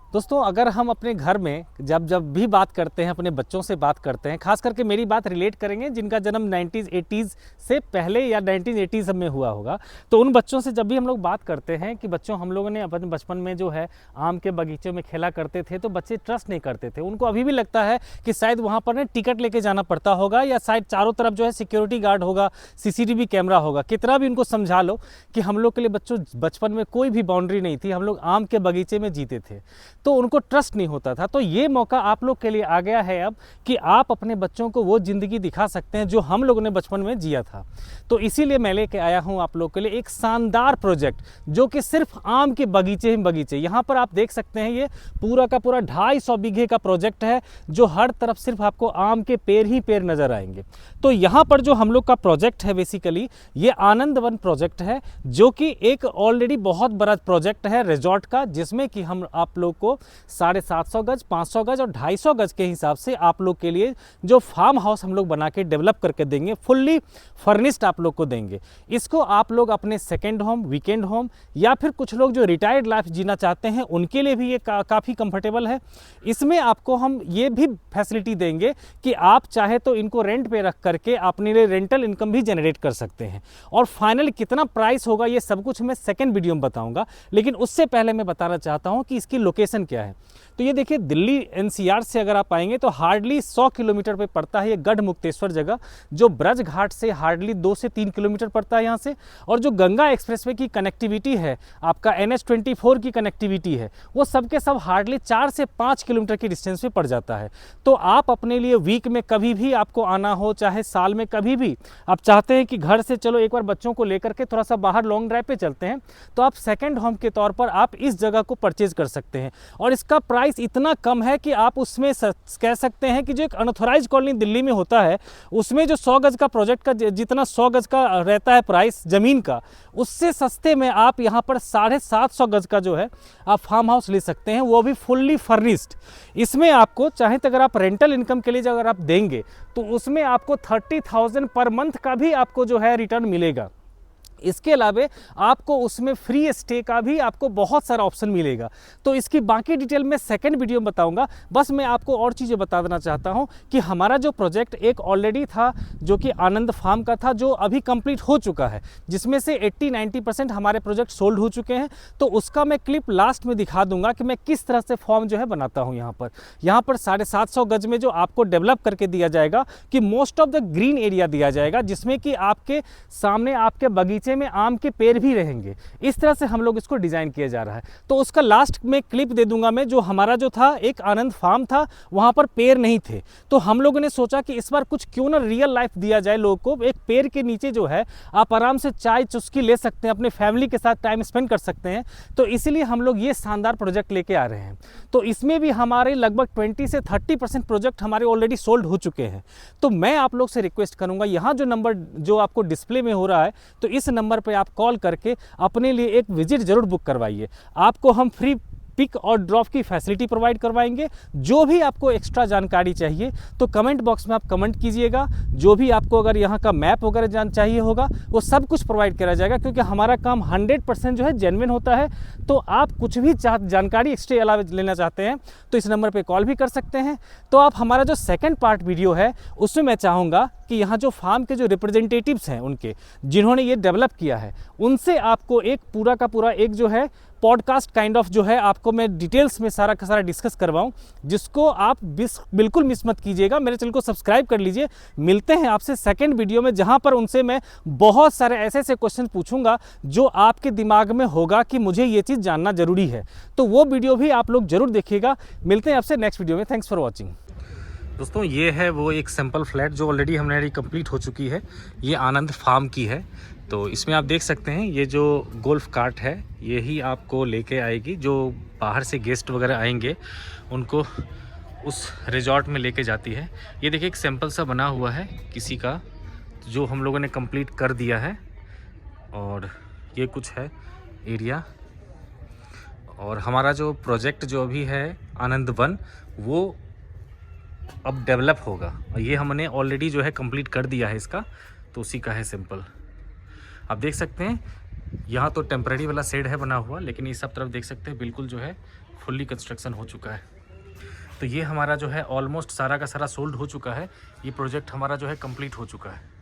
दोस्तों, अगर हम अपने घर में जब भी बात करते हैं, अपने बच्चों से बात करते हैं, खास करके मेरी बात रिलेट करेंगे जिनका जन्म 90s 80s से पहले या 1980s में हुआ होगा, तो उन बच्चों से जब भी हम लोग बात करते हैं कि बच्चों हम लोगों ने अपने बचपन में जो है आम के बगीचे में खेला करते थे, तो बच्चे ट्रस्ट नहीं करते थे। उनको अभी भी लगता है कि शायद वहाँ पर टिकट लेके जाना पड़ता होगा या शायद चारों तरफ जो है सिक्योरिटी गार्ड होगा, CCTV कैमरा होगा। कितना भी उनको समझा लो कि हम लोग के लिए बच्चों बचपन में कोई भी बाउंड्री नहीं थी, हम लोग आम के बगीचे में जीते थे, तो उनको ट्रस्ट नहीं होता था। तो ये मौका आप लोग के लिए आ गया है अब कि आप अपने बच्चों को वो ज़िंदगी दिखा सकते हैं जो हम लोगों ने बचपन में जिया था। तो इसीलिए मैं लेके आया हूँ आप लोग के लिए एक शानदार प्रोजेक्ट जो कि सिर्फ आम के बगीचे ही बगीचे। यहाँ पर आप देख सकते हैं ये पूरा का पूरा 250 बीघे का प्रोजेक्ट है, जो हर तरफ सिर्फ आपको आम के पेड़ ही पेड़ नज़र आएंगे। तो यहाँ पर जो हम लोग का प्रोजेक्ट है बेसिकली ये आनंद वन प्रोजेक्ट है, जो कि एक ऑलरेडी बहुत बड़ा प्रोजेक्ट है रिजॉर्ट का, जिसमें कि हम आप लोग को 750 गज, 500 गज और 250 गज के हिसाब से आप लोग के लिए जो फार्म हाउस हम लोग बना के डेवलप करके देंगे, फुल्ली फर्निश्ड आप लोग को देंगे। इसको आप लोग अपने सेकेंड होम, वीकेंड होम या फिर कुछ लोग जो रिटायर्ड लाइफ जीना चाहते हैं उनके लिए भी ये काफ़ी कंफर्टेबल है। इसमें आपको हम ये भी फैसिलिटी देंगे कि आप चाहे तो इनको रेंट पे रख करके अपने लिए रेंटल इनकम भी जनरेट कर सकते हैं। और फाइनल कितना प्राइस होगा ये सब कुछ मैं सेकेंड वीडियो में बताऊंगा, लेकिन उससे पहले मैं बताना चाहता हूं कि इसकी लोकेशन क्या है। तो ये देखिए, दिल्ली NCR से अगर आप आएंगे तो हार्डली 100 किलोमीटर पे पड़ता है ये गढ़ मुक्तेश्वर जगह, जो ब्रज घाट से हार्डली 2 से 3 किलोमीटर पड़ता है यहाँ से। और जो गंगा एक्सप्रेसवे की कनेक्टिविटी है, आपका NH24 की कनेक्टिविटी है, वो सबके सब हार्डली 4 से 5 किलोमीटर की डिस्टेंस पे पड़ जाता है। तो आप अपने लिए वीक में कभी भी आपको आना हो, चाहे साल में कभी भी आप चाहते हैं कि घर से चलो एक बार बच्चों को लेकर के थोड़ा सा बाहर लॉन्ग ड्राइव पे चलते हैं, तो आप सेकेंड होम के तौर पर आप इस जगह को परचेज कर सकते हैं। और इसका प्राइस इतना कम है कि आप उसमें कह सकते हैं कि जो एक अनऑथराइज कॉलोनी दिल्ली में होता है, उसमें जो 100 गज का प्रोजेक्ट का जितना 100 गज का रहता है प्राइस ज़मीन का, उससे सस्ते में आप यहाँ पर 750 गज का जो है आप फार्म हाउस ले सकते हैं, वो भी फुल्ली फर्निश्ड। इसमें आपको चाहे तो अगर आप रेंटल इनकम के लिए अगर आप देंगे तो उसमें आपको 30,000 पर मंथ का भी आपको जो है रिटर्न मिलेगा। इसके अलावा आपको उसमें फ्री स्टे का भी आपको बहुत सारा ऑप्शन मिलेगा। तो इसकी बाकी डिटेल मैं सेकंड वीडियो में बताऊंगा। बस मैं आपको और चीज़ें बता देना चाहता हूं कि हमारा जो प्रोजेक्ट एक ऑलरेडी था जो कि आनंद फार्म का था, जो अभी कंप्लीट हो चुका है, जिसमें से 80-90% हमारे प्रोजेक्ट सोल्ड हो चुके हैं। तो उसका मैं क्लिप लास्ट में दिखा दूंगा कि मैं किस तरह से फॉर्म जो है बनाता हूँ। यहाँ पर 750 गज में जो आपको डेवलप करके दिया जाएगा कि most of the green area दिया जाएगा, जिसमें कि आपके सामने आपके बगीचे में आम के पेड़ भी रहेंगे। इस तरह से हम लोग इसको डिजाइन किया जा रहा है। तो उसका लास्ट में क्लिप दे दूंगा मैं। जो हमारा जो था एक आनंद फार्म था, वहां पर पेड़ नहीं थे, तो हम लोगों ने सोचा कि इस बार कुछ क्यों ना रियल लाइफ दिया जाए लोगों को। एक पेड़ के नीचे जो है आप आराम से चाय चुस्की ले सकते हैं, अपने फैमिली के साथ टाइम स्पेंड कर सकते हैं। तो इसीलिए हम लोग ये शानदार प्रोजेक्ट लेके आ रहे हैं। तो इसमें भी हमारे लगभग 20 से 30% प्रोजेक्ट हमारे ऑलरेडी सोल्ड हो चुके हैं। तो मैं आप लोग से रिक्वेस्ट करूंगा, यहाँ जो नंबर जो आपको डिस्प्ले में हो रहा है, तो इस नंबर पे आप कॉल करके अपने लिए एक विजिट जरूर बुक करवाइए। आपको हम फ्री पिक और ड्रॉप की फैसिलिटी प्रोवाइड करवाएंगे। जो भी आपको एक्स्ट्रा जानकारी चाहिए तो कमेंट बॉक्स में आप कमेंट कीजिएगा। जो भी आपको अगर यहाँ का मैप वगैरह चाहिए होगा वो सब कुछ प्रोवाइड करा जाएगा, क्योंकि हमारा काम 100% जो है जेन्युइन होता है। तो आप कुछ भी जानकारी एक्स्ट्रा अलावा लेना चाहते हैं तो इस नंबर पर कॉल भी कर सकते हैं। तो आप हमारा जो सेकेंड पार्ट वीडियो है उसमें मैं चाहूँगा कि यहाँ जो फार्म के जो रिप्रेजेंटेटिव्स हैं उनके, जिन्होंने ये डेवलप किया है, उनसे आपको एक पूरा का पूरा एक जो है पॉडकास्ट काइंड ऑफ जो है आपको मैं डिटेल्स में सारा का सारा डिस्कस करवाऊं, जिसको आप बिल्कुल मिस मत कीजिएगा। मेरे चैनल को सब्सक्राइब कर लीजिए। मिलते हैं आपसे सेकंड वीडियो में, जहां पर उनसे मैं बहुत सारे ऐसे ऐसे क्वेश्चन पूछूंगा जो आपके दिमाग में होगा कि मुझे ये चीज़ जानना जरूरी है। तो वो वीडियो भी आप लोग जरूर देखिएगा। मिलते हैं आपसे नेक्स्ट वीडियो में। Thanks for watching. दोस्तों, ये है वो एक सैम्पल फ्लैट जो ऑलरेडी हमारी कंप्लीट हो चुकी है। ये आनंद फार्म की है। तो इसमें आप देख सकते हैं ये जो गोल्फ कार्ट है यही आपको लेके आएगी। जो बाहर से गेस्ट वगैरह आएंगे उनको उस रिजॉर्ट में लेके जाती है। ये देखिए एक सैंपल सा बना हुआ है किसी का, जो हम लोगों ने कंप्लीट कर दिया है। और ये कुछ है एरिया। और हमारा जो प्रोजेक्ट जो अभी है आनंद वन, वो अब डेवलप होगा। और ये हमने ऑलरेडी जो है कंप्लीट कर दिया है इसका, तो उसी का है सैंपल। आप देख सकते हैं यहाँ तो टेम्परेरी वाला शेड है बना हुआ, लेकिन इस सब तरफ देख सकते हैं बिल्कुल जो है फुल्ली कंस्ट्रक्शन हो चुका है। तो ये हमारा जो है ऑलमोस्ट सारा का सारा सोल्ड हो चुका है। ये प्रोजेक्ट हमारा जो है कंप्लीट हो चुका है।